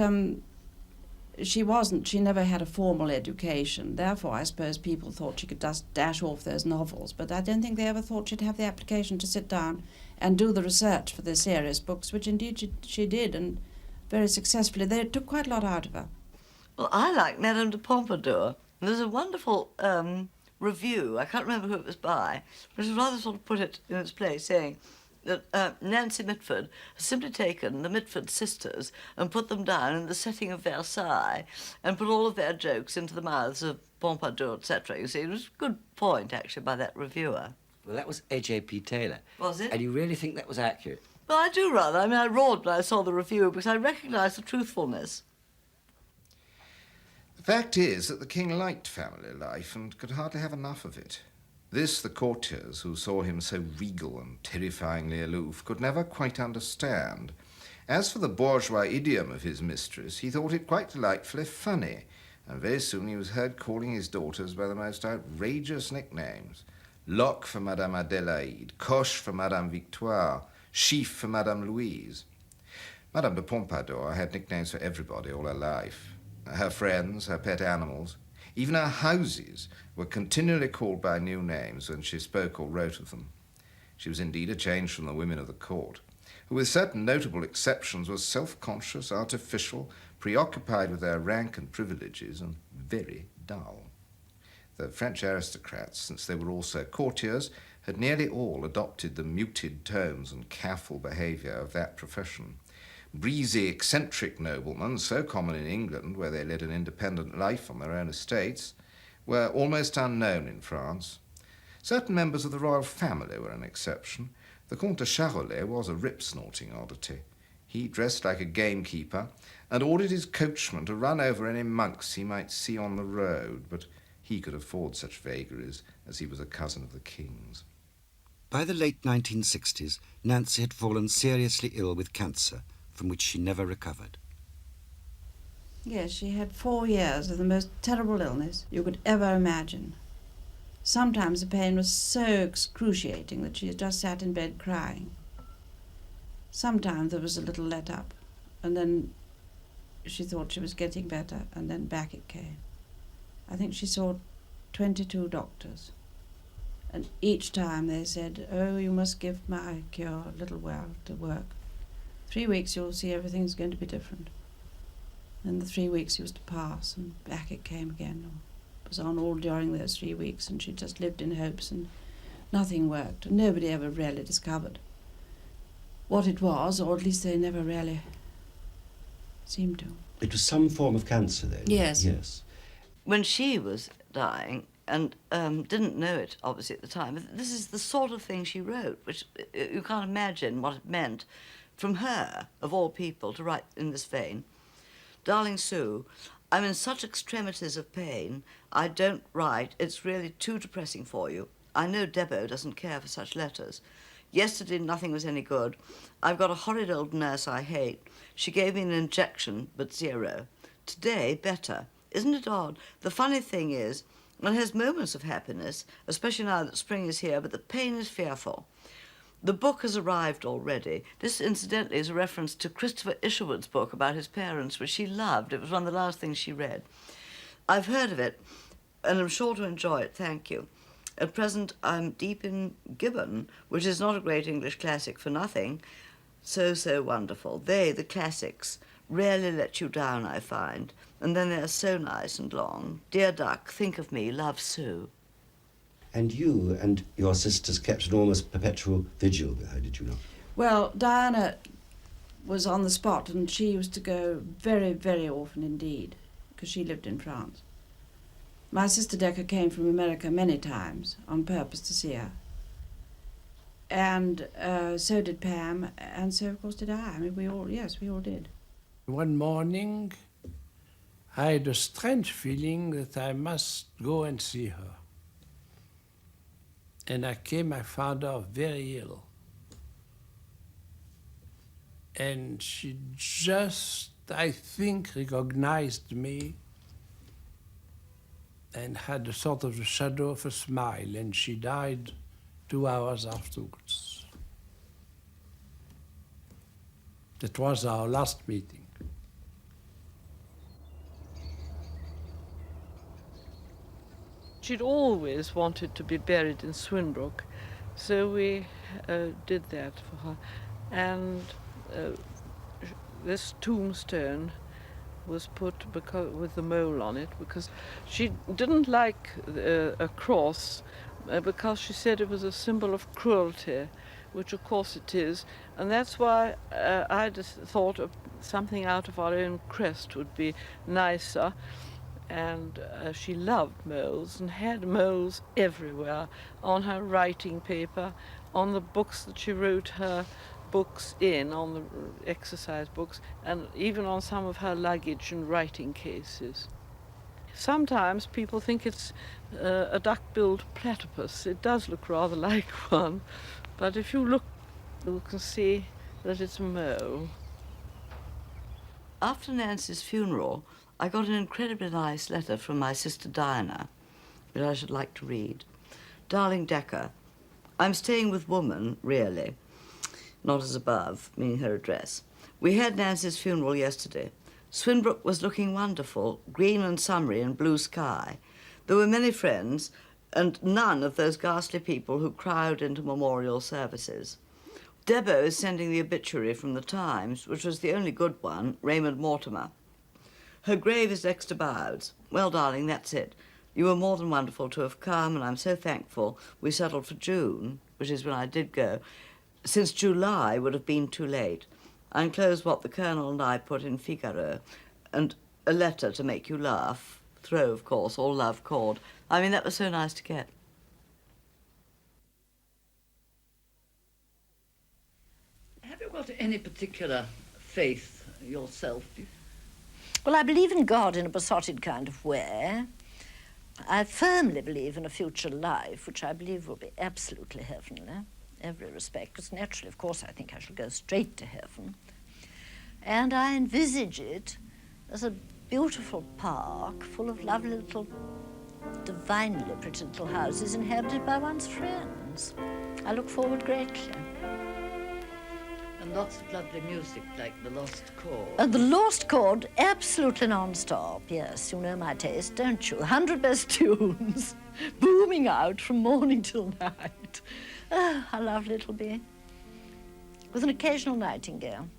she never had a formal education. Therefore, I suppose people thought she could just dash off those novels, but I don't think they ever thought she'd have the application to sit down and do the research for the serious books, which indeed she did, and very successfully. They took quite a lot out of her. Well, I like Madame de Pompadour. There's a wonderful review, I can't remember who it was by, but it was rather sort of put it in its place, saying that Nancy Mitford has simply taken the Mitford sisters and put them down in the setting of Versailles and put all of their jokes into the mouths of Pompadour, etc. You see, it was a good point, actually, by that reviewer. Well, that was A.J.P. Taylor. Was it? And you really think that was accurate? Well, I do rather. I mean, I roared when I saw the review because I recognised the truthfulness. The fact is that the king liked family life and could hardly have enough of it. This the courtiers, who saw him so regal and terrifyingly aloof, could never quite understand. As for the bourgeois idiom of his mistress, he thought it quite delightfully funny, and very soon he was heard calling his daughters by the most outrageous nicknames. Locke for Madame Adélaïde, Coche for Madame Victoire, Chiffre for Madame Louise. Madame de Pompadour had nicknames for everybody all her life. Her friends, her pet animals, even her houses were continually called by new names when she spoke or wrote of them. She was indeed a change from the women of the court, who with certain notable exceptions were self-conscious, artificial, preoccupied with their rank and privileges, and very dull. The French aristocrats, since they were also courtiers, had nearly all adopted the muted tones and careful behaviour of that profession. Breezy, eccentric noblemen, so common in England, where they led an independent life on their own estates, were almost unknown in France. Certain members of the royal family were an exception. The Comte de Charolais was a rip-snorting oddity. He dressed like a gamekeeper and ordered his coachman to run over any monks he might see on the road, but he could afford such vagaries as he was a cousin of the king's. By the late 1960s, Nancy had fallen seriously ill with cancer, from which she never recovered. Yes, she had 4 years of the most terrible illness you could ever imagine. Sometimes the pain was so excruciating that she just sat in bed crying. Sometimes there was a little let-up, and then she thought she was getting better, and then back it came. I think she saw 22 doctors, and each time they said, "Oh, you must give my cure a little while to work. 3 weeks you'll see everything's going to be different." And the 3 weeks used to pass, and back it came again. It was on all during those 3 weeks, and she just lived in hopes, and nothing worked, and nobody ever really discovered what it was, or at least they never really seemed to. It was some form of cancer then? Yes. Yes. When she was dying, and didn't know it, obviously, at the time, this is the sort of thing she wrote, which you can't imagine what it meant from her, of all people, to write in this vein. "Darling Sue, I'm in such extremities of pain, I don't write. It's really too depressing for you. I know Debo doesn't care for such letters. Yesterday nothing was any good. I've got a horrid old nurse I hate. She gave me an injection, but 0. Today, better. Isn't it odd? The funny thing is, one has moments of happiness, especially now that spring is here, but the pain is fearful. The book has arrived already. This, incidentally, is a reference to Christopher Isherwood's book about his parents, which she loved. It was one of the last things she read. I've heard of it, and I'm sure to enjoy it, thank you. At present, I'm deep in Gibbon, which is not a great English classic for nothing. So wonderful. They, the classics, rarely let you down, I find. And then they're so nice and long. Dear Duck, think of me, love Sue." And you and your sisters kept an almost perpetual vigil with her, did you not? Well, Diana was on the spot, and she used to go very, very often indeed, because she lived in France. My sister Decca came from America many times on purpose to see her. And so did Pam, and so of course did I. I mean, we all did. One morning, I had a strange feeling that I must go and see her. And I found her very ill. And she just, I think, recognized me and had a sort of the shadow of a smile, and she died 2 hours afterwards. That was our last meeting. She'd always wanted to be buried in Swinbrook, so we did that for her. And this tombstone was put with the mole on it because she didn't like a cross because she said it was a symbol of cruelty, which of course it is. And that's why I just thought of something out of our own crest would be nicer. And she loved moles and had moles everywhere, on her writing paper, on the books that she wrote her books in, on the exercise books, and even on some of her luggage and writing cases. Sometimes people think it's a duck-billed platypus. It does look rather like one, but if you look, you can see that it's a mole. After Nancy's funeral, I got an incredibly nice letter from my sister Diana, which I should like to read. Darling Decca, I'm staying with woman, really. Not as above, meaning her address. We had Nancy's funeral yesterday. Swinbrook was looking wonderful, green and summery and blue sky. There were many friends, and none of those ghastly people who crowd into memorial services. Debo is sending the obituary from the Times, which was the only good one, Raymond Mortimer. Her grave is next to Bowd's. Well, darling, that's it. You were more than wonderful to have come, and I'm so thankful we settled for June, which is when I did go, since July would have been too late. I enclose what the Colonel and I put in Figaro, and a letter to make you laugh. Throw, of course, all love cord. I mean, that was so nice to get. Have you got any particular faith yourself? Well, I believe in God in a besotted kind of way. I firmly believe in a future life, which I believe will be absolutely heavenly, every respect, because naturally, of course, I think I shall go straight to heaven. And I envisage it as a beautiful park full of lovely little, divinely pretty little houses inhabited by one's friends. I look forward greatly. And lots of lovely music, like The Lost Chord. And The Lost Chord, absolutely non-stop, yes. You know my taste, don't you? 100 best tunes, booming out from morning till night. Oh, how lovely it'll be. With an occasional nightingale.